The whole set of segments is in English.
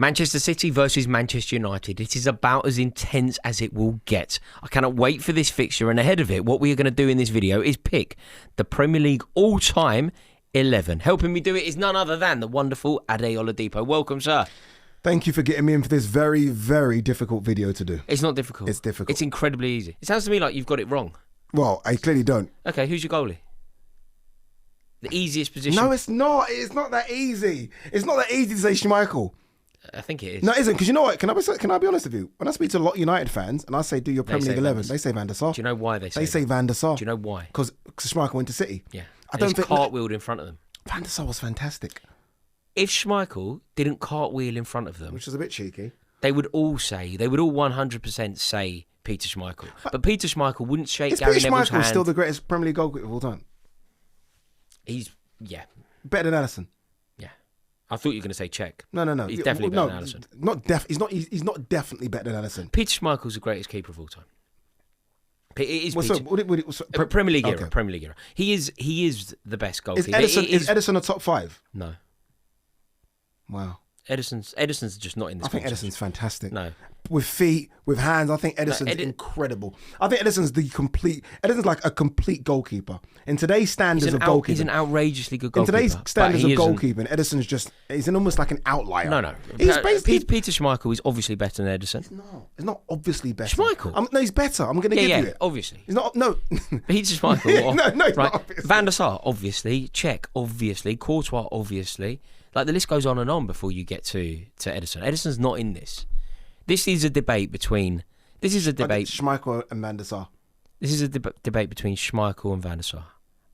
Manchester City versus Manchester United. It is about as intense as it will get. I cannot wait for this fixture, and ahead of it, what we are going to do in this video is pick the Premier League all-time 11. Helping me do it is none other than the wonderful Ade Oladipo. Welcome, sir. Thank you for getting me in for this very, very difficult video to do. It's not difficult. It's difficult. It's incredibly easy. It sounds to me like you've got it wrong. Well, I clearly don't. Okay, who's your goalie? The easiest position? No, it's not. It's not that easy. It's not that easy to say Schmeichel. I think it is. No, it isn't. Because you know what? Can I be honest with you? When I speak to a lot of United fans and I say, do your Premier League 11, they say Van der Sar. Do you know why they say They say Van der Sar. Do you know why? Because Schmeichel went to City. Yeah. I don't think cartwheeled in front of them. Van der Sar was fantastic. If Schmeichel didn't cartwheel in front of them, Which was a bit cheeky, they would all 100% say Peter Schmeichel. But Peter Schmeichel wouldn't shake is Gary Peter Neville's Schmeichel hand. still the greatest Premier League goalkeeper of all time? Yeah. Better than Alisson. Yeah. I thought you were going to say Czech. No. He's definitely better than Alisson. He's not definitely better than Alisson. Peter Schmeichel's the greatest keeper of all time. It is Premier League era. Premier League era. He is the best goalkeeper. Is Edison a top 5? No. Wow. Edison's just not in this. I think Edison's fantastic. No. With feet, with hands, I think Edison's incredible. I think Edison's like a complete goalkeeper. In today's standards of goalkeeping. He's an outrageously good goalkeeper. In today's standards of goalkeeping, Edison's he's almost like an outlier. No. Peter Schmeichel is obviously better than Edison. He's not obviously better. Schmeichel? No, he's better. I'm going to give you it. Obviously. He's not, no. Peter Schmeichel. No, he's not obviously. Van der Sar, obviously. Czech, obviously. Courtois, obviously. Like, the list goes on and on before you get to Edison. Edison's not in this. This is a debate between... Schmeichel and Van der Sar. This is a debate between Schmeichel and Van der Sar.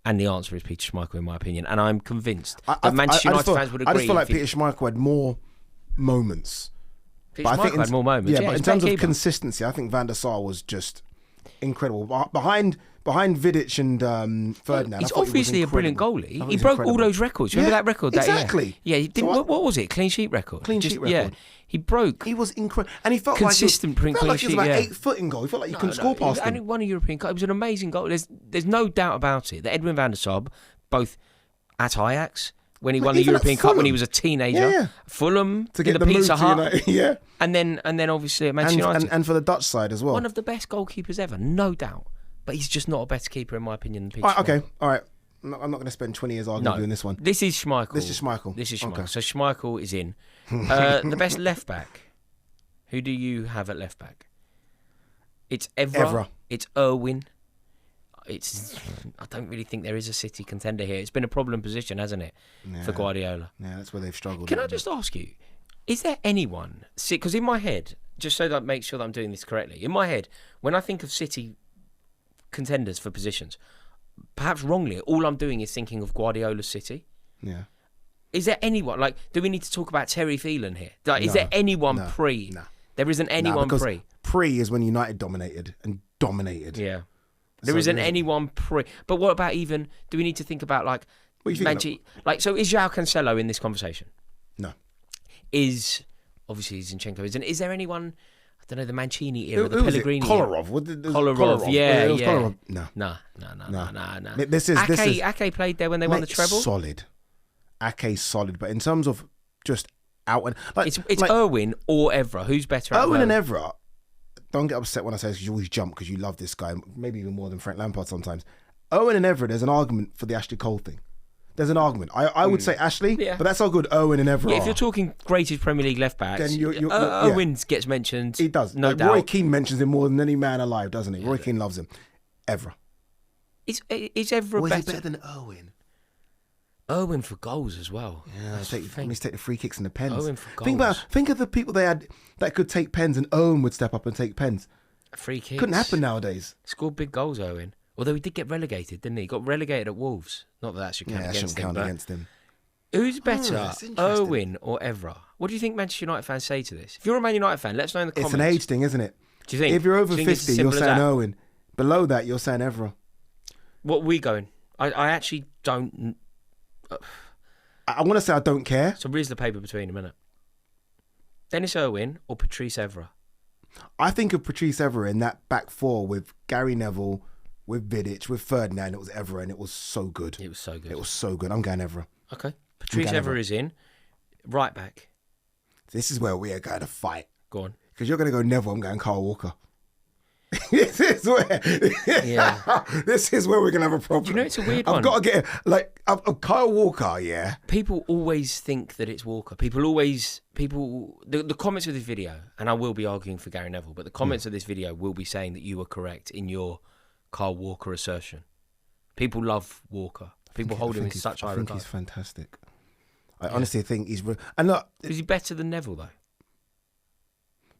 And the answer is Peter Schmeichel, in my opinion. And I'm convinced that Manchester United fans would agree. I just feel like Peter Schmeichel had more moments. Peter Schmeichel had more moments. Yeah, but in terms of consistency, I think Van der Sar was just incredible. Behind Vidic and Ferdinand. He's obviously a brilliant goalie. He broke all those records. Remember that record that exactly. year? Yeah, he didn't. What was it? Clean sheet record. Clean sheet record. Yeah, he broke. He was incredible, and he felt consistent like he was about 8 foot in goal. He felt like you couldn't score past him. And won a European Cup. It was an amazing goal. There's no doubt about it that Edwin van der Sar, both at Ajax when he won the European Cup when he was a teenager, Fulham to get the Pizza Hut, and then obviously at Manchester United, and for the Dutch side as well, one of the best goalkeepers ever, no doubt. But he's just not a better keeper, in my opinion, than Peter Schmeichel. Okay, all right. I'm not going to spend 20 years arguing doing this one. This is Schmeichel. This is Schmeichel. Okay. So Schmeichel is in. The best left back. Who do you have at left back? It's Evra. It's Irwin. I don't really think there is a City contender here. It's been a problem position, hasn't it, for Guardiola? Yeah, that's where they've struggled. Can I just ask you, is there anyone... Because in my head, just so that I make sure that I'm doing this correctly, in my head, when I think of City contenders for positions, perhaps wrongly, all I'm doing is thinking of Guardiola's City. Yeah. Is there anyone, do we need to talk about Terry Phelan here? Is there anyone pre? No. There isn't anyone pre. Pre is when United dominated. Yeah. There isn't anyone pre. But what about even, do we need to think about what are you thinking so is João Cancelo in this conversation? No. Obviously Zinchenko isn't. Is there anyone... I don't know, the Mancini era, the Pellegrini Kolarov. Kolarov, yeah. Kolarov. No. This is Ake played there when they won the treble. Solid. Ake's solid, but in terms of just out and it's Irwin or Evra. Who's better? Irwin and Evra. Don't get upset when I say this, you always jump because you love this guy, maybe even more than Frank Lampard sometimes. Irwin and Evra, there's an argument for the Ashley Cole thing. There's an argument. I would say Ashley, but that's how good Owen and Evra are. If you're talking greatest Premier League left backs, then Owen gets mentioned. He does. No doubt. Roy Keane mentions him more than any man alive, doesn't he? Roy Keane loves him. Evra. Is Evra better? Is he better than Owen? Owen for goals as well. Yeah, let me take the free kicks and the pens. Owen for goals. Think of the people they had that could take pens, and Owen would step up and take pens. Free kicks. Couldn't happen nowadays. Scored big goals, Owen. Although he did get relegated, didn't he? He got relegated at Wolves. Not that should count against him. Who's better, Owen or Evra? What do you think Manchester United fans say to this? If you're a Man United fan, let us know in the comments. It's an age thing, isn't it? Do you think? If you're over 50, you're saying Owen. Below that, you're saying Evra. What are we going? I actually don't... I want to say I don't care. So where's the paper between them, innit? Dennis Irwin or Patrice Evra? I think of Patrice Evra in that back four with Gary Neville, with Vidic, with Ferdinand. It was Evra, and it was so good. It was so good. It was so good. I'm going Evra. Okay. Patrice Evra is in. Right back. This is where we are going to fight. Go on. Because you're going to go Neville, I'm going Kyle Walker. This is where this is where we're going to have a problem. Do you know it's a weird one? I've got to get Kyle Walker, yeah. People always think that it's Walker. The comments of this video, and I will be arguing for Gary Neville, but the comments of this video will be saying that you were correct in your Kyle Walker assertion. People love Walker. People hold him in such high regard. I think he's fantastic. I honestly think he's... And look... Is he better than Neville, though?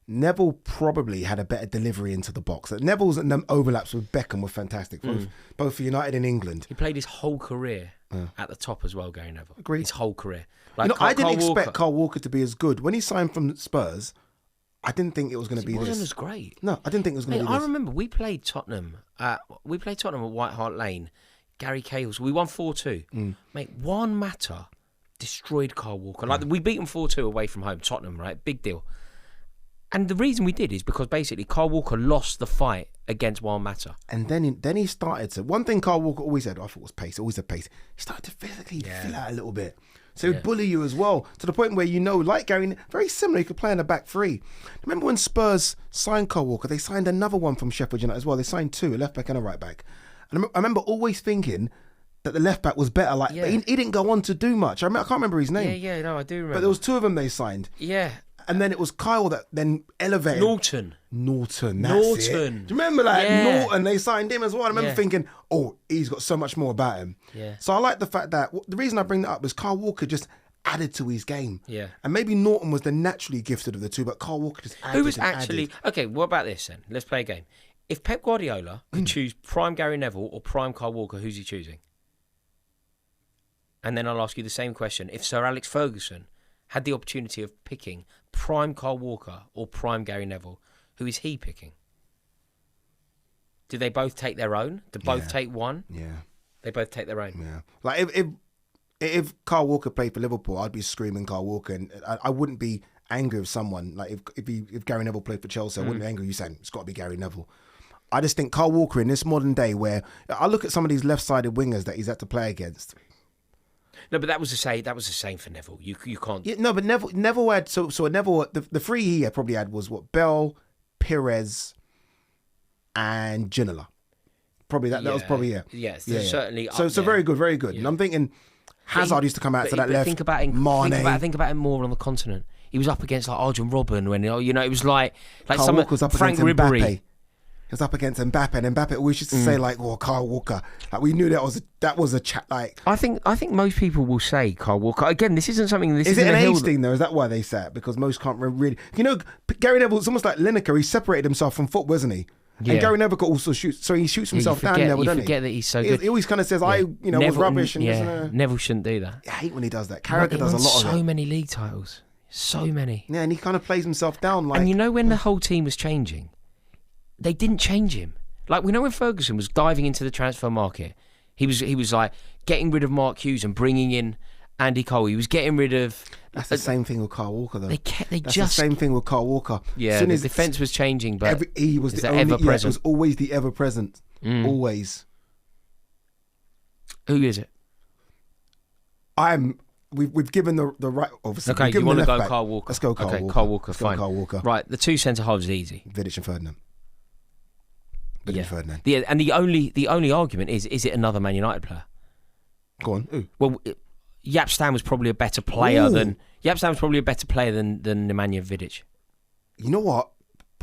Neville probably had a better delivery into the box. Neville's overlaps with Beckham were fantastic, both for United and England. He played his whole career at the top as well, Gary Neville. Agreed. His whole career. I didn't expect Kyle Walker to be as good. When he signed from Spurs, I didn't think it was going to be this. He wasn't as great. No, I didn't think it was going to be this. I remember we played Tottenham at White Hart Lane. Gary Cahill's. We won 4-2. Mate, Juan Mata destroyed Kyle Walker. We beat them 4-2 away from home, Tottenham, right? Big deal. And the reason we did is because basically Kyle Walker lost the fight against Juan Mata. And then he started to... One thing Kyle Walker always had, I thought was pace, always had pace. He started to physically fill out a little bit. So he'd bully you as well, to the point where like Gary, very similar, he could play in the back three. Remember when Spurs signed Kyle Walker, they signed another one from Sheffield United as well. They signed two, a left back and a right back. And I remember always thinking that the left back was better. But he didn't go on to do much. I can't remember his name. No, I do remember. But there was two of them they signed. Yeah. And then it was Kyle that then elevated. Norton, that's it. Do you remember that? Yeah. Norton, they signed him as well. I remember thinking, he's got so much more about him. Yeah. So I like the fact that, the reason I bring that up is Kyle Walker just added to his game. Yeah. And maybe Norton was the naturally gifted of the two, but Kyle Walker just added. Who was actually... Okay, what about this then? Let's play a game. If Pep Guardiola could choose prime Gary Neville or prime Kyle Walker, who's he choosing? And then I'll ask you the same question. If Sir Alex Ferguson had the opportunity of picking prime Kyle Walker or prime Gary Neville, who is he picking? Do they both take their own? Do both take one? Yeah. They both take their own? Yeah. Like, if Kyle Walker played for Liverpool, I'd be screaming Kyle Walker, and I wouldn't be angry with someone. Like, if Gary Neville played for Chelsea, I wouldn't be angry with you saying, it's got to be Gary Neville. I just think Kyle Walker in this modern day where... I look at some of these left-sided wingers that he's had to play against... No, but that was the same for Neville. You can't. Yeah, no, but Neville had Neville the three he had probably had was what, Bell, Perez, and Ginola. Probably that was probably Yes, certainly. So very good, very good. Yeah. And I'm thinking Hazard used to come out to that left. Think about him more on the continent. He was up against like Arjen Robben when it was like Kyle some Walker was up Frank against Ribery. Mbappe. He was up against Mbappe, and Mbappe always used to say Kyle Walker. Like, we knew that was a chat. Like, I think most people will say Kyle Walker. Again, this isn't something. Is it an age thing though? Is that why they say it? Because most can't really. Gary Neville. It's almost like Lineker. He separated himself from football, isn't he? Yeah. And Gary Neville also shoots. So he shoots himself down. Neville, doesn't he? You forget that he's so good. He always kind of says, Neville, was rubbish. And Neville shouldn't do that. I hate when he does that. Carragher does a lot of it. So many league titles. So many. Yeah, and he kind of plays himself down. Like, and when the whole team was changing, they didn't change him. Like, we know when Ferguson was diving into the transfer market, he was like getting rid of Mark Hughes and bringing in Andy Cole. He was getting rid of... That's the same thing with Kyle Walker, though. That's the same thing with Kyle Walker. Yeah, the defence was changing, but he was the only... ever-present. It was always the ever-present. Always. Who is it? We've given the right... Obviously, okay, you want to go Kyle Walker? Let's go Kyle Walker. Kyle Walker, fine. Kyle Walker. Right, the two centre-halves is easy. Vidic and Ferdinand. Ferdinand. Yeah, and the only argument is it another Man United player? Go on. Ooh. Well, Jaap Stam was probably a better player than Nemanja Vidic. You know what?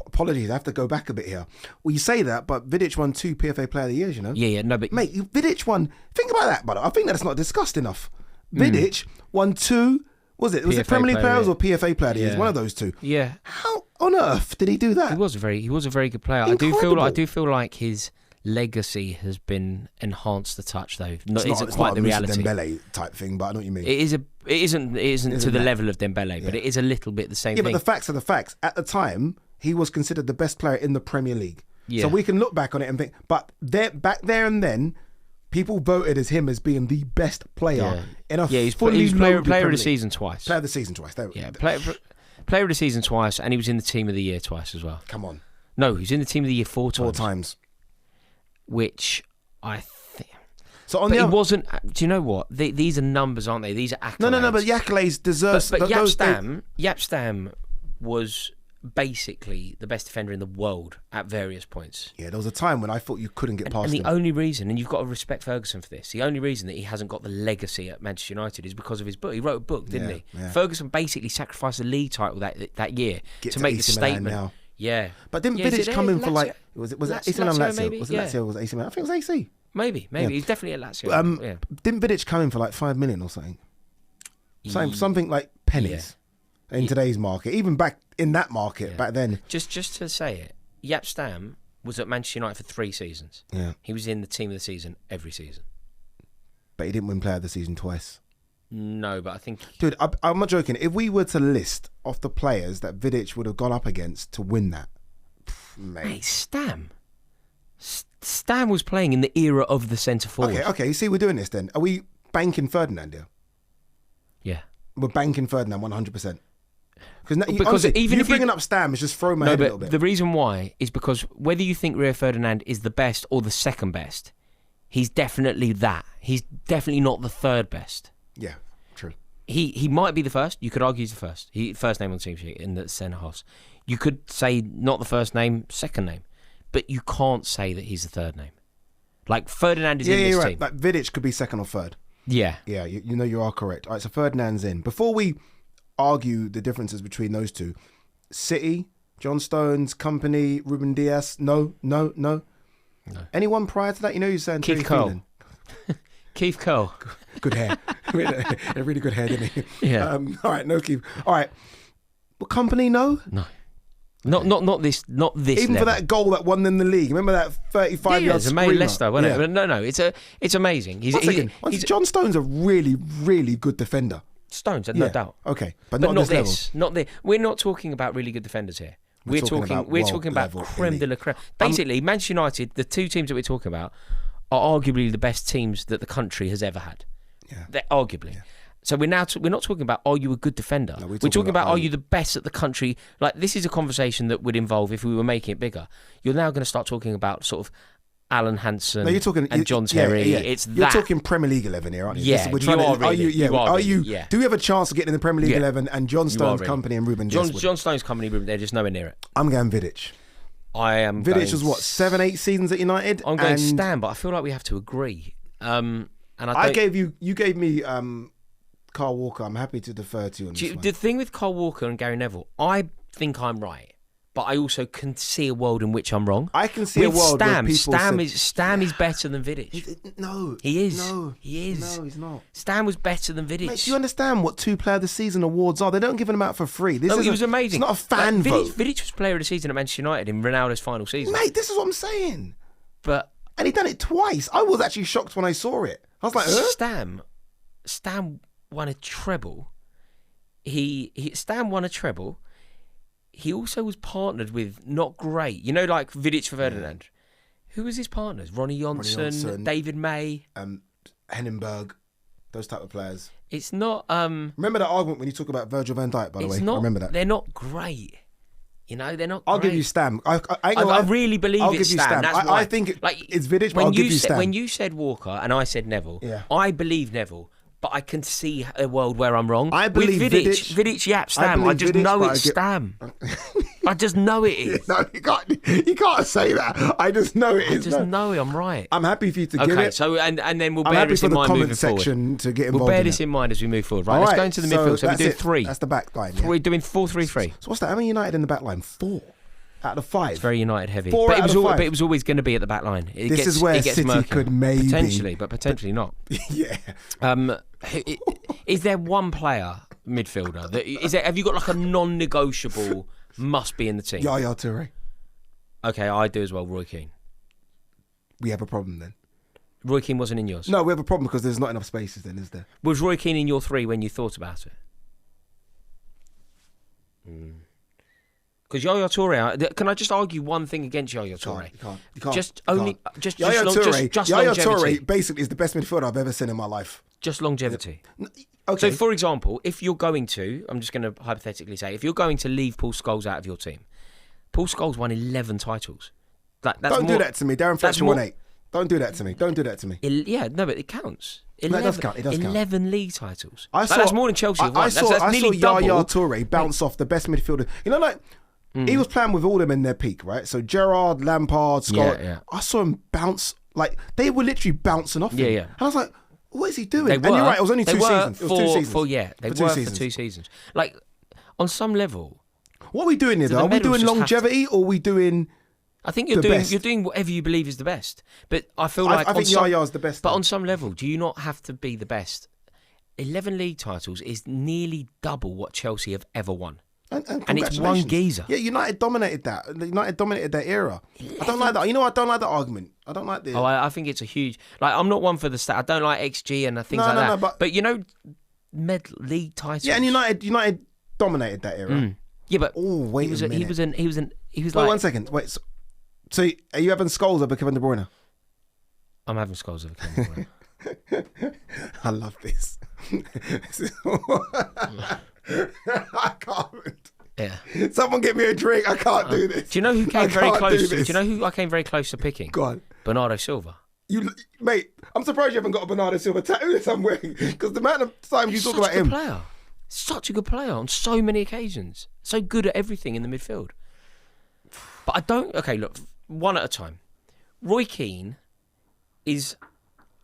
Apologies, I have to go back a bit here. Well, you say that, but Vidic won 2 PFA Player of the Years, you know? Yeah, no, but... Mate, Vidic won... Think about that, brother. I think that's not discussed enough. Vidic won 2... Was it Premier League Players or PFA Player of the Years? One of those two. Yeah. How on earth did he do that? He was a very good player. Incredible. I do feel like his legacy has been enhanced a touch, though. It's not quite the reality. Dembele type thing, but I know what you mean. It isn't to the level of Dembele, but it is a little bit the same thing. Yeah, but the facts are the facts. At the time, he was considered the best player in the Premier League. Yeah. So we can look back on it and think, but back there and then, people voted as him as being the best player in a he's fully player of the season twice. Player of the season twice. Player of the season twice, and he was in the team of the year twice as well. Come on. No, he was in the team of the year 4 times. 4 times. Which I think... So on but the he wasn't. Do you know what? These are numbers, aren't they? These are accolades. No. But the accolades deserve. But Jaap Stam was basically the best defender in the world at various points. Yeah, there was a time when I thought you couldn't get past him. And the only reason, and you've got to respect Ferguson for this, the only reason that he hasn't got the legacy at Manchester United is because of his book. He wrote a book, didn't he? Yeah. Ferguson basically sacrificed the league title that year to make this statement. Now. Yeah. But didn't Vidic come in for like... Was it AC Milan Lazio? Maybe? Was it Lazio or was it AC Milan? I think it was AC. Maybe. He's definitely at Lazio. Didn't Vidic come in for like 5 million or something? Something like pennies in today's market. Even back in that market back then. Just to say it, Jaap Stam was at Manchester United for 3 seasons. Yeah. He was in the team of the season every season. But he didn't win player of the season twice. No, but I think... Dude, I'm not joking. If we were to list off the players that Vidic would have gone up against to win that, mate. Stam was playing in the era of the centre forward. Okay. You see, we're doing this then. Are we banking Ferdinand here? Yeah. We're banking Ferdinand 100%. Because honestly, even if bringing up Stam is just throwing my head a little bit. The reason why is because whether you think Rio Ferdinand is the best or the second best, he's definitely that. He's definitely not the third best. Yeah, true. He might be the first. You could argue he's the first. First name on the team sheet in the centre halves. You could say not the first name, second name. But you can't say that he's the third name. Like, Ferdinand is in this team. Like, Vidic could be second or third. Yeah. Yeah, you know you are correct. All right, so Ferdinand's in. Before we argue the differences between those two, City, John Stones, Company, Ruben Diaz, no. Anyone prior to that? You know you're saying Keith Cole. Keith Cole. Good hair. A really good hair, didn't he? Yeah. All right, no Keith. All right. But Company, no? No. Not this. Even level. for that goal that won them the league. Remember that 35-yard screamer? Leicester, wasn't it? But no. It's amazing. John Stone's a really, really good defender. Stones, no doubt. Okay, but not this. Not this. We're not talking about really good defenders here. We're talking about creme de la creme. Basically, Manchester United, the two teams that we're talking about, are arguably the best teams that the country has ever had. Yeah, they're arguably. Yeah. So we're not talking about, are you a good defender? No, we're talking about, are you the best at the country? Like, this is a conversation that would involve, if we were making it bigger, you're now going to start talking about sort of Alan Hansen and John Terry. Yeah. You're that. talking Premier League 11 here, aren't you? Yeah, Do we have a chance of getting in the Premier League 11 and John Stones' Company and Ruben Diaz? John Stones' Company, they're just nowhere near it. I'm going Vidic. I am. Vidic was what, 7-8 seasons at United? I'm going Stam, but I feel like we have to agree. And you gave me Carl Walker. I'm happy to defer to you on this one. The thing with Carl Walker and Gary Neville, I think I'm right, but I also can see a world in which I'm wrong. I can see a world where people Stam is better than Vidic. No. He is. No. He is. No, he's not. Stam was better than Vidic. Mate, do you understand what 2 Player of the Season awards are? They don't give them out for free. He was amazing. It's not a fan vote. Vidic was Player of the Season at Manchester United in Ronaldo's final season. Mate, this is what I'm saying. And he done it twice. I was actually shocked when I saw it. I was like, Stam won a treble. Stam won a treble. He also was partnered with not great, like Vidic for Ferdinand. Who was his partners? Ronnie Johnson, David May, Hennenberg, those type of players. It's not. Remember that argument when you talk about Virgil van Dijk? By the way, I remember that. They're not great. They're not. I'll give you Stam. I really believe it's Stam. That's why. I think it's Vidic, but I'll give you Stam. When you said Walker and I said Neville, I believe Neville. But I can see a world where I'm wrong. I believe with Vidic, Jaap Stam. I just know it's Stam. I just know it is. No, you can't say that. I just know it is. I just know it. I'm right. I'm happy for you to give it. Okay, so and then we'll bear this in mind moving forward. To get involved. We'll bear this in mind as we move forward. Right, let's go into the midfield. So we're doing 3. That's the back line. We're doing 4-3-3. So what's that? How many United in the back line? 4 out of 5. It's very United heavy. 4 but out of 5. But it was always going to be at the back line. This is where City murky. Could maybe potentially not. Yeah. Is there one player midfielder that have you got like a non-negotiable must be in the team? Yaya Toure. Okay, I do as well. Roy Keane. We have a problem then. Roy Keane wasn't in yours. No, we have a problem because there's not enough spaces. Then is there? Was Roy Keane in your 3 when you thought about it? Because Yaya Toure, can I just argue one thing against Yaya Toure? You can't. Just Yaya longevity. Toure basically is the best midfielder I've ever seen in my life. Just longevity. Okay. So, for example, if you're going to, I'm just going to hypothetically say, if you're going to leave Paul Scholes out of your team, Paul Scholes won 11 titles. Don't do that to me. Darren Fletcher won 8. Don't do that to me. Don't do that to me. Yeah, no, but it counts. 11, no, it does count. It does 11 league titles. That's more than Chelsea have won. I saw nearly double. Yaya Toure bounce off the best midfielder. You know, like, he was playing with all them in their peak, right? So Gerrard, Lampard, Scott. Yeah. I saw him bounce. Like, they were literally bouncing off him. Yeah. And I was like, what is he doing? And you're right, it was only 2 seasons. They were for 2 seasons. Like, on some level. What are we doing here, though? Are we doing longevity or are we doing... I think you're doing whatever you believe is the best. But I feel like... I think Yaya's the best. But though. on some level, do you not have to be the best? 11 league titles is nearly double what Chelsea have ever won. And it's one geezer. Yeah, United dominated that. United dominated that era. 11. I don't like that. You know, I don't like that argument. I don't like the... I think it's a huge... Like, I'm not one for the stat. I don't like XG and things like that. But you know, league titles... Yeah, and United dominated that era. Yeah, but... Oh, wait a minute. He was wait, like... 1 second. Wait, so are you having Scholes over Kevin De Bruyne? I'm having Scholes over Kevin De Bruyne. I love this. I can't. Yeah. Someone get me a drink. I can't do this. Do you know who came very close? Do you know who I came very close to picking? Go on. Bernardo Silva. Mate, I'm surprised you haven't got a Bernardo Silva tattoo somewhere, because the amount of times you talk about him. Such a good player on so many occasions. So good at everything in the midfield. But I don't... Okay, look, one at a time. Roy Keane is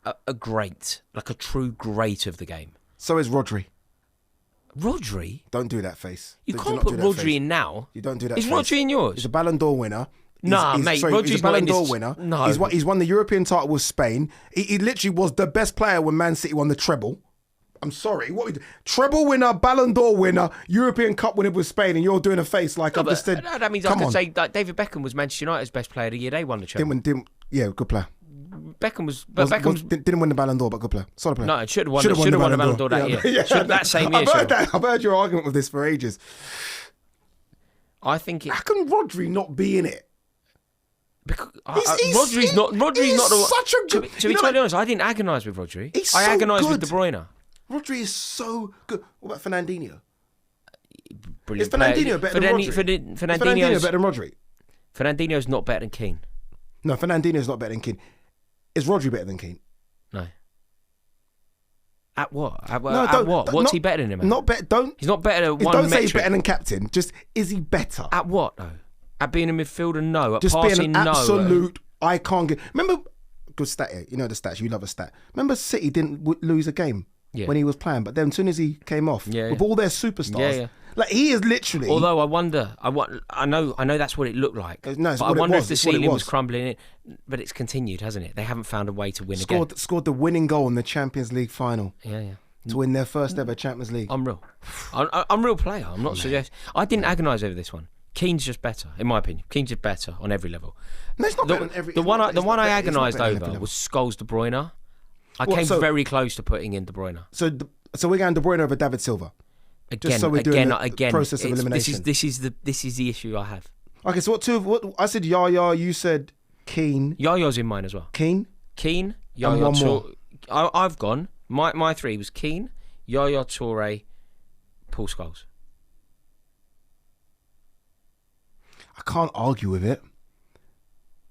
a great, like a true great of the game. So is Rodri. Rodri? Don't do that face. You can't put Rodri in now. You don't do that Is face. Rodri in yours? He's a Ballon d'Or winner. Mate, Rodri's he's a Ballon d'Or this... winner. No. He's won the European title with Spain. He literally was the best player when Man City won the treble. I'm sorry. Treble winner, Ballon d'Or winner, European Cup winner with Spain, and you're doing a face like I've just said. No, that means I could say like David Beckham was Manchester United's best player of the year. They won the treble. Yeah, good player. Didn't win the Ballon d'Or, but good player. Solid player. No, it should have won the Ballon d'Or that year. Yeah. That same year. I've heard your argument with this for ages. I think how can Rodri not be in it? Because Rodri's not the such a good. To be totally honest, I didn't agonise with Rodri. I agonised with De Bruyne. Rodri is so good. What about Fernandinho? Brilliant. Is Fernandinho better than Rodri? Fernandinho better than Rodri? Fernandinho's not better than Keane. No, Fernandinho's not better than Keane. Is Rodri better than Keane? No. At what? At what? What's he better than him at? Not better. He's not better at one Don't metric. say he's better than captain. Just, is he better? At what, though? At being a midfielder? No. At just passing? Being an no. absolute... I can't get... Remember... Good stat here. You know the stats. You love a stat. Remember City didn't lose a game when he was playing, but then as soon as he came off, with all their superstars, like he is literally... Although I wonder... I know that's what it looked like. No, but I wonder if the ceiling was crumbling in. But it's continued, hasn't it? They haven't found a way to win again. Scored the winning goal in the Champions League final. Yeah. To win their first ever Champions League. I'm a real player. I'm not suggesting... I didn't agonise over this one. Keane's just better, in my opinion. Keane's just better on every level. No, it's not better on every... The one I agonised over was Scholes De Bruyne. I came very close to putting in De Bruyne. So we're going De Bruyne over David Silva. Again, just so we're doing the process of elimination. This is the issue I have. Okay, so what I said Yaya, you said Keane. Yaya's in mine as well. Keane, Yaya, and one more. I've gone. My three was Keane, Yaya Toure, Paul Scholes. I can't argue with it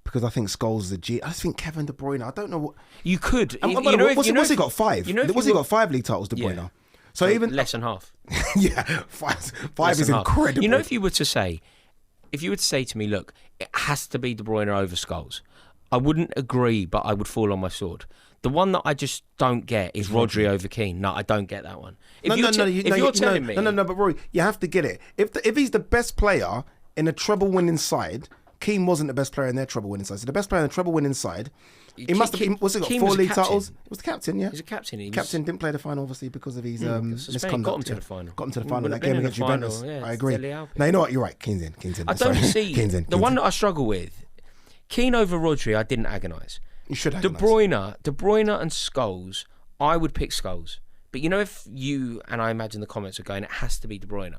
because I think Scholes is a G. I just think Kevin De Bruyne. I don't know what you could. What's he got? 5. What's he got? 5 league titles, De Bruyne. Yeah. So even less than half. Yeah, five is incredible. You know, if you were to say to me, look, it has to be De Bruyne over Scholes, I wouldn't agree, but I would fall on my sword. The one that I just don't get is Rodri over Keane. No, I don't get that one. If you're telling me, but Rory, you have to get it. If he's the best player in a treble-winning side, Keane wasn't the best player in their treble-winning side. So the best player in the treble-winning side, he must have. What's he got? 4 league titles. He was the captain. Yeah, he's a captain. Captain didn't play the final, obviously, because of his misconduct. Got him to the final. Got him to the final. That game against Juventus. I agree. No, you know what? You're right. Keane's in. I don't see the one that I struggle with. Keane over Rodri, I didn't agonise. You should De Bruyne and Scholes, I would pick Scholes. But you know, if you and I imagine the comments are going, it has to be De Bruyne.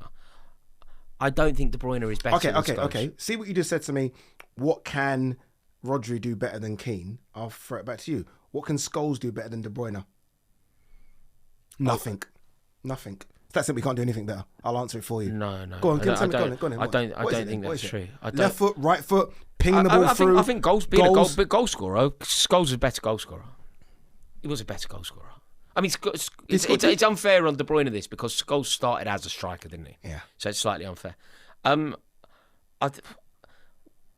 I don't think De Bruyne is better than Scholes. Okay. See what you just said to me. What can Rodri do better than Keane? I'll throw it back to you. What can Scholes do better than De Bruyne? Nothing. That's it. We can't do anything better. I'll answer it for you. No. Go on. Go on. I don't think that's true. Left foot, right foot. pinging the ball through. I think goals being a goal scorer. Scholes was a better goal scorer. He was a better goal scorer. I mean, it's unfair on De Bruyne this because Scholes started as a striker, didn't he? Yeah. So it's slightly unfair.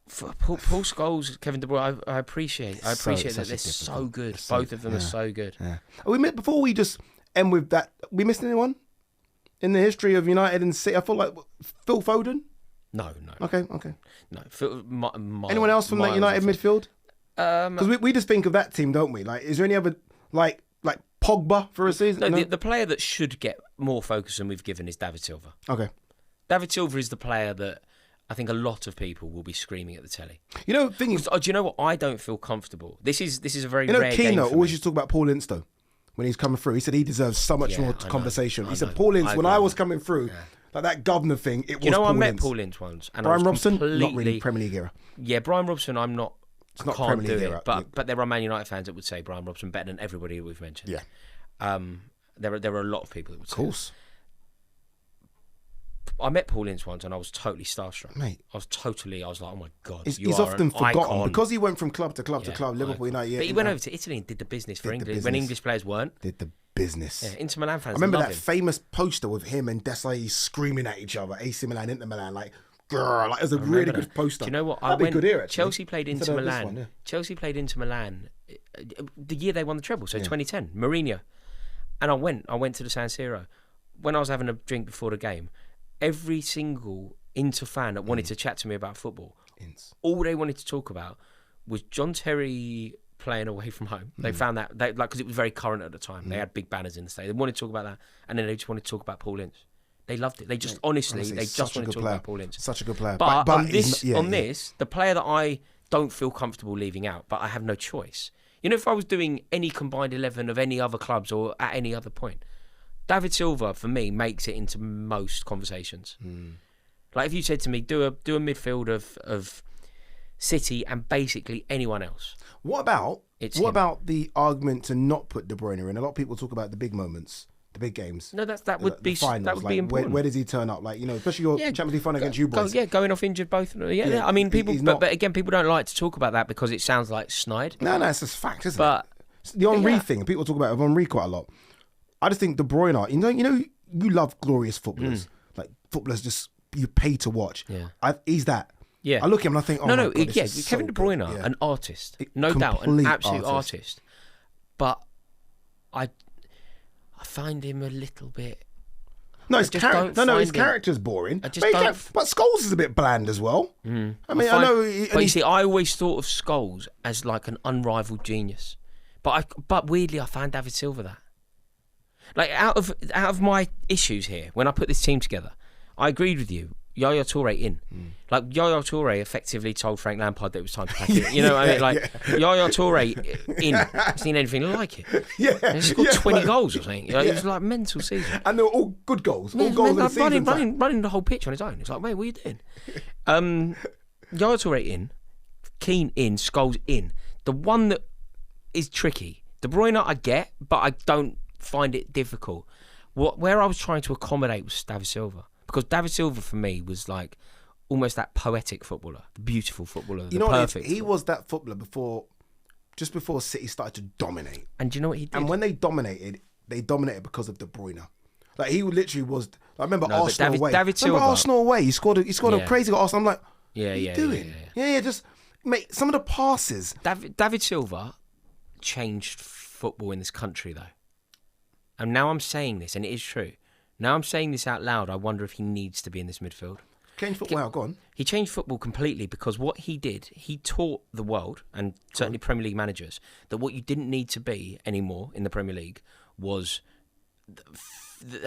For Paul Scholes, Kevin De Bruyne, I appreciate that they're so good. Both of them are so good. Yeah. Before we just end with that, we missed anyone in the history of United and City? I feel like Phil Foden. No. Okay. No. Anyone else from that United midfield? Because we just think of that team, don't we? Like, is there any other like Pogba for a season? No, the player that should get more focus than we've given is David Silva. Okay. David Silva is the player that I think a lot of people will be screaming at the telly. You know, do you know what? I don't feel comfortable. This is a very rare game. Keano always used to talk about Paul Ince though. When he's coming through, he said he deserves so much more conversation. He said Paul Ince, when I was coming through, like that governor thing, it was Paul Ince. I met Paul Ince once. And Brian Robson, not really Premier League era. Yeah, Brian Robson, I'm not. It's not Premier League era. But there are Man United fans that would say Brian Robson better than everybody we've mentioned. Yeah. There are a lot of people that would say. Of course. I met Paul Ince once and I was totally starstruck. Mate. I was like, oh my God. He's often forgotten because he went from club to club to club, Liverpool, United. But he went over to Italy and did the business for England when English players weren't. Did the business. Yeah, Inter Milan fans. I remember that famous poster with him and Desai screaming at each other, AC Milan, Inter Milan, like, grrr, like it was a really good poster. Do you know what? That'd be good era, actually. Chelsea played Inter Milan. Chelsea played Inter Milan the year they won the treble, so 2010, Mourinho. And I went to the San Siro. When I was having a drink before the game, every single Inter fan that wanted to chat to me about football, all they wanted to talk about was John Terry playing away from home. They found that, because it was very current at the time. They had big banners in the stadium. They wanted to talk about that, and then they just wanted to talk about Paul Ince. They loved it. They just, honestly, they just wanted to talk about Paul Ince. Such a good player. But on this, the player that I don't feel comfortable leaving out, but I have no choice. You know, if I was doing any combined 11 of any other clubs or at any other point, David Silva, for me, makes it into most conversations. Like, if you said to me, do a midfield of City and basically anyone else. What about the argument to not put De Bruyne in? A lot of people talk about the big moments, the big games. No, that would be important. Where does he turn up? Like, you know, especially your Champions League final against you boys. Going off injured both. I mean, people. But again, people don't like to talk about that because it sounds like snide. No, it's just fact, isn't it? It's the Henry thing. People talk about Henry quite a lot. I just think De Bruyne. You love glorious footballers, like footballers just you pay to watch. Yeah, he's that. Yeah, I look at him and I think, Kevin De Bruyne, an artist, no doubt, an absolute artist. But I find him a little bit. No, his character's boring. But Scholes is a bit bland as well. I mean, I know. But you see, I always thought of Scholes as like an unrivaled genius. But weirdly, I found David Silva that. Like, out of my issues here, when I put this team together, I agreed with you. Yaya Toure in. Like, Yaya Toure effectively told Frank Lampard that it was time to pack it. You know what I mean? Like, Yaya Toure in. I've seen anything like it. Yeah. And he scored 20 goals or something. It was like a mental season. And they were all good goals. All goals in the season. Running the whole pitch on his own. It's like, mate, what are you doing? Yaya Toure in. Keane in. Scholes in. The one that is tricky. De Bruyne I get, but I don't find it difficult. Where I was trying to accommodate was David Silva. Because David Silva, for me, was like almost that poetic footballer, the beautiful footballer, the perfect. He was that footballer just before City started to dominate. And do you know what he did? And when they dominated because of De Bruyne. Like, he literally was. I remember Arsenal away. David Silva. Remember Arsenal away? He scored a crazy goal. Arsenal. I'm like, what are you doing? Yeah. Just mate. Some of the passes. David Silva changed football in this country, though. And now I'm saying this, and it is true. Now I'm saying this out loud, I wonder if he needs to be in this midfield. Changed football, wow, go on. He changed football completely because what he did, he taught the world, and certainly Premier League managers, that what you didn't need to be anymore in the Premier League was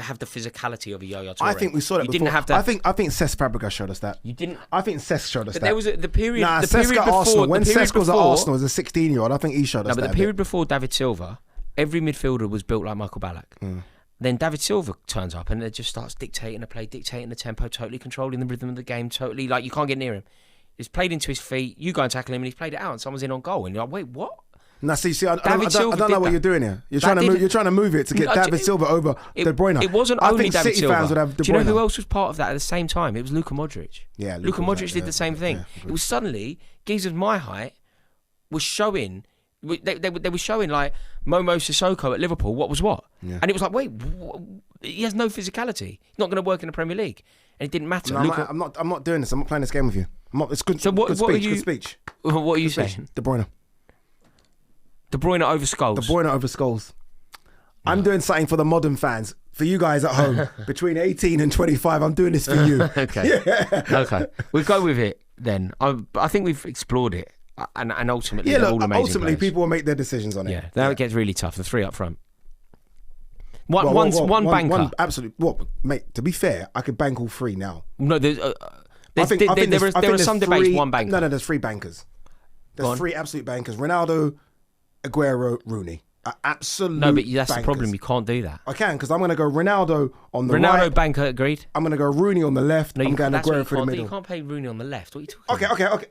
have the physicality of a Yaya Toure. I think we saw that before. Didn't have to. I think Cesc Fabregas showed us that. You didn't. I think Cesc showed us that. There was the period. Nah, the Cesc period at before Arsenal. When Cesc was at Arsenal as a 16-year-old, I think he showed us that. No, but the period before David Silva, every midfielder was built like Michael Ballack. Then David Silva turns up and it just starts dictating the play, dictating the tempo, totally controlling the rhythm of the game, totally, like, you can't get near him. He's played into his feet, you go and tackle him and he's played it out and someone's in on goal and you're like, wait, what? Now, see, I David Silva don't know what you're doing here. You're trying to move it to get David Silva over De Bruyne. It wasn't only David Silva. Fans would have De Bruyne. Do you know who else was part of that at the same time? It was Luka Modric. Yeah, Luka Modric did the same thing. It was suddenly geezers my height was showing. They were showing like Momo Sissoko at Liverpool. What was what? Yeah. And it was like, wait, he has no physicality. He's not going to work in the Premier League, and it didn't matter. No, I'm not doing this. I'm not playing this game with you. It's good. So good speech. What are you saying? De Bruyne. De Bruyne over Scholes. De Bruyne over Scholes. Yeah. I'm doing something for the modern fans. For you guys at home, between 18 and 25, I'm doing this for you. Okay. Yeah. Okay. We'll go with it then. I think we've explored it. And ultimately, they're all amazing ultimately, players. people will make their decisions on it. Yeah, now it gets really tough. The three up front. One banker. Absolutely. Well, mate, to be fair, I could bank all three now. No, there are some debates. One banker. No, there's three bankers. There's three absolute bankers. Ronaldo, Aguero, Rooney. Absolute. No, but that's bankers. The problem. You can't do that. I can because I'm going to go Ronaldo on the right. Ronaldo banker, agreed. I'm going to go Rooney on the left. I'm going Aguero for the middle. You can't play Rooney on the left. What are you talking about? Okay.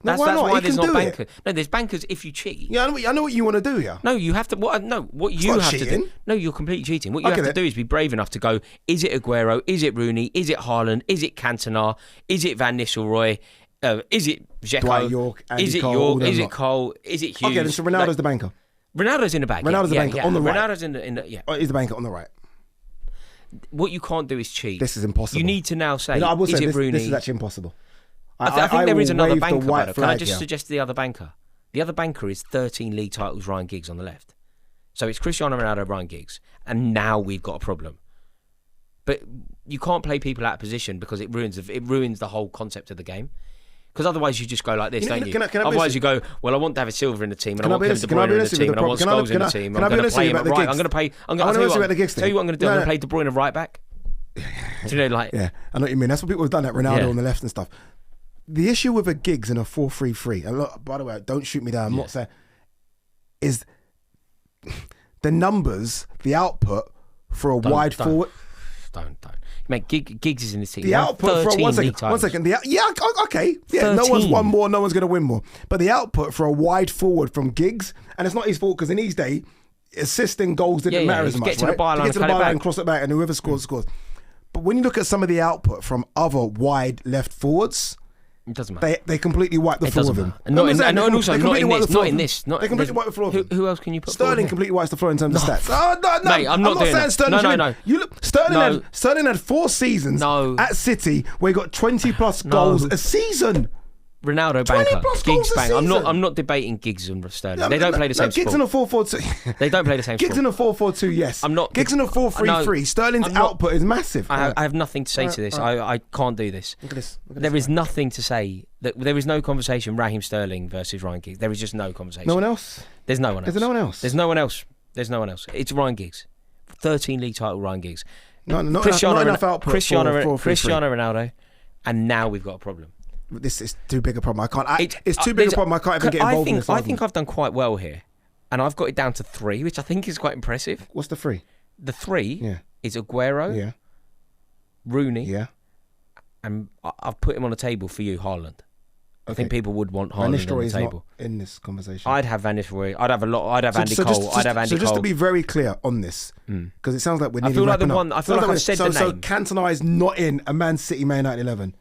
No, that's why there's not bankers. No, there's bankers if you cheat. Yeah, I know what you want to do, yeah. No, you have to. What you have to do. No, you're completely cheating. What you have to do is be brave enough to go. Is it Aguero? Is it Rooney? Is it Haaland? Is it Cantona? Is it Van Nistelrooy? Is it Dzeko? Dwight York? Is it York? Is it Cole? Is it Hughes? Okay, then so Ronaldo's the banker. Ronaldo's in the back. Ronaldo's the banker on the right. Ronaldo's in the yeah. He's the banker on the right. What you can't do is cheat. This is impossible. You need to now say. I will is say it Rooney? This is actually impossible. I think there is another banker. Can I just suggest the other banker? The other banker is 13 league titles, Ryan Giggs on the left. So it's Cristiano Ronaldo, Ryan Giggs, and now we've got a problem. But you can't play people out of position because it ruins the whole concept of the game. Because otherwise you just go like this, don't you? Otherwise you go, well, I want David Silva in the team, and I want Kevin De Bruyne in the team, and I want Scholes in the team. I'm going to play him at right. I'm going to play. I'm going to tell you what I'm going to do. I'm going to play De Bruyne right back. Do you know, like? Yeah, I know what you mean. That's what people have done at Ronaldo on the left and stuff. The issue with a Giggs in a 4-3-3, and look, by the way, don't shoot me down, I'm not saying, is the numbers, the output for a wide forward. Don't. Mate, Giggs is in the team. The output for one second. Okay. Yeah, 13. No one's won more, no one's going to win more. But the output for a wide forward from Giggs, and it's not his fault because in his day, assisting goals didn't matter as much, right? Get to the byline, cross it back, and whoever scores. But when you look at some of the output from other wide left forwards, it doesn't matter. They completely wipe the floor of him. And not in this. They completely wipe the floor of him. Who else can you put? Sterling completely wipes the floor in terms of stats. No, mate, I'm not saying Sterling. No. You look, Sterling had 4 seasons at City where he got 20 plus goals a season. Ronaldo banker, Giggs banker. I'm not debating Giggs and Sterling. They don't play the same sport. Giggs in a 4-4-2. They don't play the same sport. Giggs in a 4-4-2, yes. I'm not. Giggs in a 4-3-3. Sterling's output is massive. I have nothing to say to this. I can't do this. Look at this. There is nothing to say. There is no conversation. Raheem Sterling versus Ryan Giggs. There is just no conversation. No one else. There's no one else. There's no one else. There's no one else. There's no one else. It's Ryan Giggs. 13 league title, Ryan Giggs. Not enough output. Cristiano Ronaldo, and now we've got a problem. This is too big a problem. It's too big a problem. I can't even get involved in this argument. I think I've done quite well here, and I've got it down to 3, which I think is quite impressive. What's the 3? The 3 is Aguero, Rooney, and I've put him on the table for you, Haaland. I think people would want Haaland on the table. Not in this conversation. I'd have Van Nistelrooy. I'd have Andy Cole. I'd have Andy Cole. So just to be very clear on this, because it sounds like we're nearly wrapping up. I feel like I've said the name. So Cantona is not in a Man City Man United 11.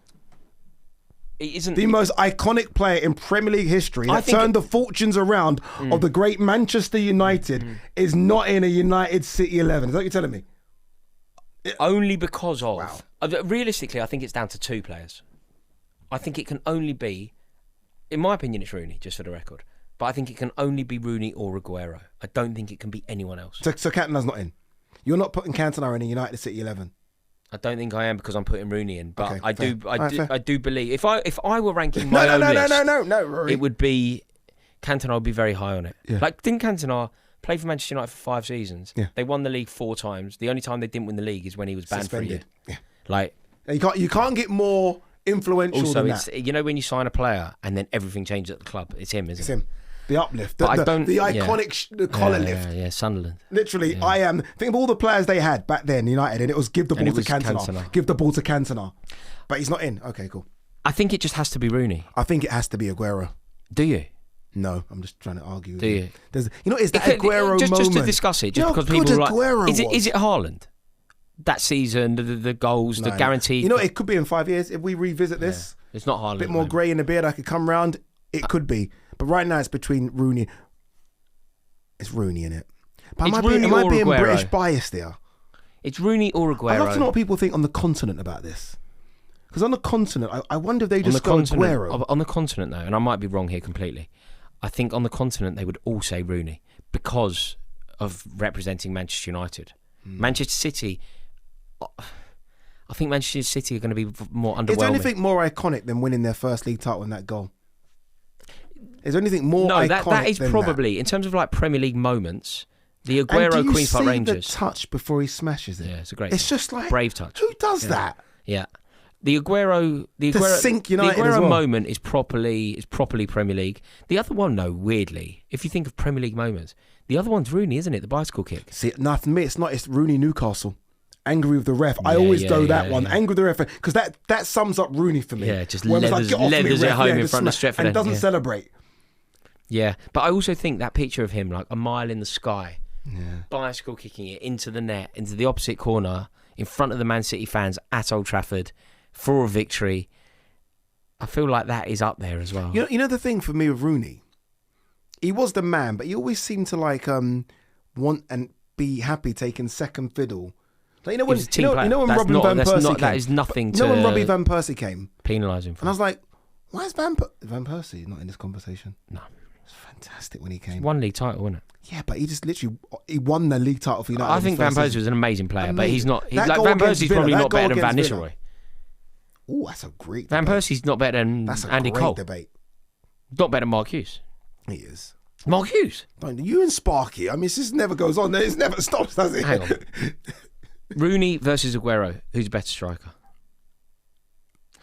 It isn't the most iconic player in Premier League history that turned the fortunes around of the great Manchester United is not in a United City 11. Is that what you're telling me? Only because of... Wow. Realistically, I think it's down to 2 players. I think it can only be... In my opinion, it's Rooney, just for the record. But I think it can only be Rooney or Aguero. I don't think it can be anyone else. So Cantona's not in? You're not putting Cantona in a United City 11? I don't think I am because I'm putting Rooney in, but okay, I do believe if I were ranking my own list, no, Rory. It would be Cantona would be very high on it. Yeah. Like didn't Cantona play for Manchester United for 5 seasons? Yeah. They won the league 4 times. The only time they didn't win the league is when he was banned for a year. Yeah. Like you can't get more influential than that. You know when you sign a player and then everything changes at the club, it's him, isn't it? It's him. The uplift, the iconic collar lift. Yeah, Sunderland. Literally, yeah. Think of all the players they had back then, United, and it was give the ball to Cantona. Give the ball to Cantona. But he's not in. Okay, cool. I think it just has to be Rooney. I think it has to be Aguero. Do you? No, I'm just trying to argue with Do you? There's, it's that Aguero just moment. Just to discuss it, just because people are like, is it Haaland? That season, the goals, the guaranteed... it could be in 5 years. If we revisit this, it's not Haaland. A bit more grey in the beard, I could come round. It could be. But right now, it's between Rooney. It's Rooney, innit? But am I being British biased there? It's Rooney or Aguero. I'd love to know what people think on the continent about this. Because on the continent, I wonder if they just go Aguero. On the continent, though, and I might be wrong here completely, I think on the continent they would all say Rooney because of representing Manchester United. Manchester City... I think Manchester City are going to be more underwhelming. Is there anything more iconic than winning their first league title in that goal? Is there anything more iconic than that? No, that is probably, in terms of like Premier League moments, the Aguero Queen's Park Rangers. And do you see the touch before he smashes it? Yeah, it's a great It's just like... brave touch. Who does that? Yeah. The Aguero sink United the Aguero as well. moment is properly Premier League. The other one, though, weirdly, if you think of Premier League moments, the other one's Rooney, isn't it? The bicycle kick. See, no, for me, it's not. It's Rooney Newcastle. Angry with the ref. I always go that one. Angry with the ref. Because that sums up Rooney for me. Yeah, just leathers it home in front of Stretford. And doesn't celebrate. Yeah, but I also think that picture of him, like a mile in the sky, bicycle kicking it into the net, into the opposite corner, in front of the Man City fans at Old Trafford, for a victory. I feel like that is up there as well. You know the thing for me with Rooney? He was the man, but he always seemed to like want and be happy taking second fiddle. Like, when Robin Van Persie came. That is nothing to... when Robbie Van Persie came. Penalise him for. And I was like, why is Van Persie not in this conversation? No. It's fantastic when he came. It's one league title, wasn't it? Yeah, but he just literally... He won the league title for United. I think Van Persie was an amazing player, but he's not... Van Persie's probably not better than Van Nistelrooy. Oh, that's a great Van Persie's not better than Andy Cole. That's a great debate. Not better than Mark Hughes. He is. Mark Hughes? You and Sparky. I mean, this never goes on. It never stops, does it? Hang on. Rooney versus Aguero. Who's a better striker?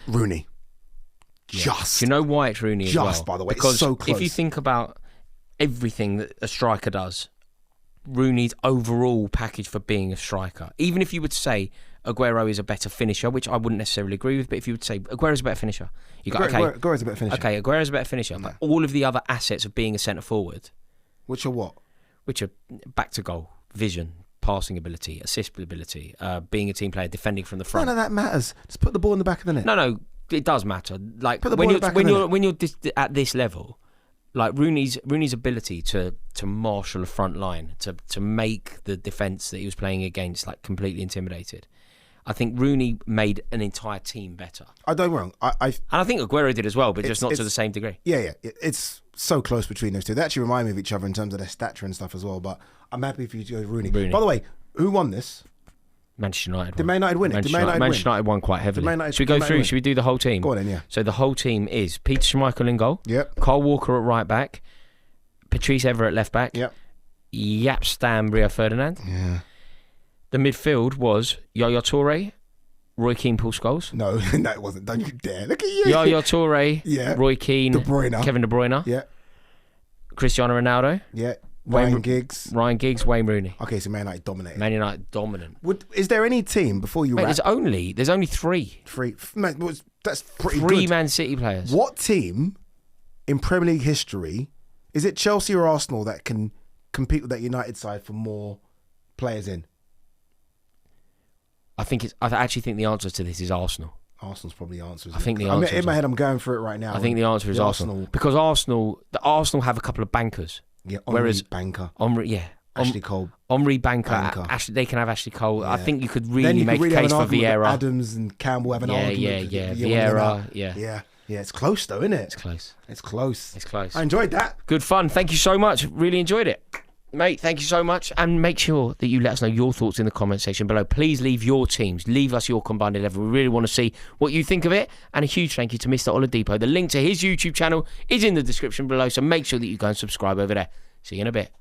Rooney. Yeah. Just. Do you know why it's Rooney as well? Just, by the way. Because it's so close. If you think about everything that a striker does, Rooney's overall package for being a striker, even if you would say Aguero is a better finisher, which I wouldn't necessarily agree with, but if you would say Aguero's a better finisher, you go, Aguero's a better finisher. Okay, Aguero's a better finisher, but all of the other assets of being a centre forward, which are what? Which are back to goal, vision, passing ability, assist ability, being a team player, defending from the front. None of that matters. Just put the ball in the back of the net. No, it does matter. Like when you're at this level, like Rooney's ability to marshal a front line, to make the defence that he was playing against like completely intimidated. I think Rooney made an entire team better. I don't wrong. And I think Aguero did as well, but just not to the same degree. Yeah. It's so close between those two. They actually remind me of each other in terms of their stature and stuff as well. But I'm happy for you to go with Rooney. By the way, who won this? Manchester United. Did Man United win it? Manchester United won quite heavily. Should we go through? Should we do the whole team? Go on then, yeah. So the whole team is Peter Schmeichel in goal. Yep. Kyle Walker at right back. Patrice Evra at left back. Yep. Jaap Stam, Rio Ferdinand. Yeah. The midfield was Yaya Toure, Roy Keane, Paul Scholes. No, it wasn't. Don't you dare. Look at you. Yaya Toure, Roy Keane, Kevin De Bruyne. Yeah. Cristiano Ronaldo. Yeah. Ryan Giggs, Wayne Rooney. Okay, so Man United dominated. Man United dominant. Is there any team before you? There's only three. That's pretty good. Three Man City players. What team in Premier League history is it? Chelsea or Arsenal that can compete with that United side for more players in? I actually think the answer to this is Arsenal. Arsenal's probably the answer. I think the answer. In my head, I'm going for it right now. I think the answer is Arsenal because Arsenal have a couple of bankers. Yeah, whereas Banker. Ashley Cole. Henri Banker. They can have Ashley Cole. Yeah. I think you could really make a case for Vieira. Adams and Campbell have an argument. Yeah. Vieira. Yeah. It's close though, isn't it? It's close. I enjoyed that. Good fun. Thank you so much. Really enjoyed it. Mate, thank you so much. And make sure that you let us know your thoughts in the comment section below. Please leave your teams. Leave us your combined 11. We really want to see what you think of it. And a huge thank you to Mr. Oladipo. The link to his YouTube channel is in the description below. So make sure that you go and subscribe over there. See you in a bit.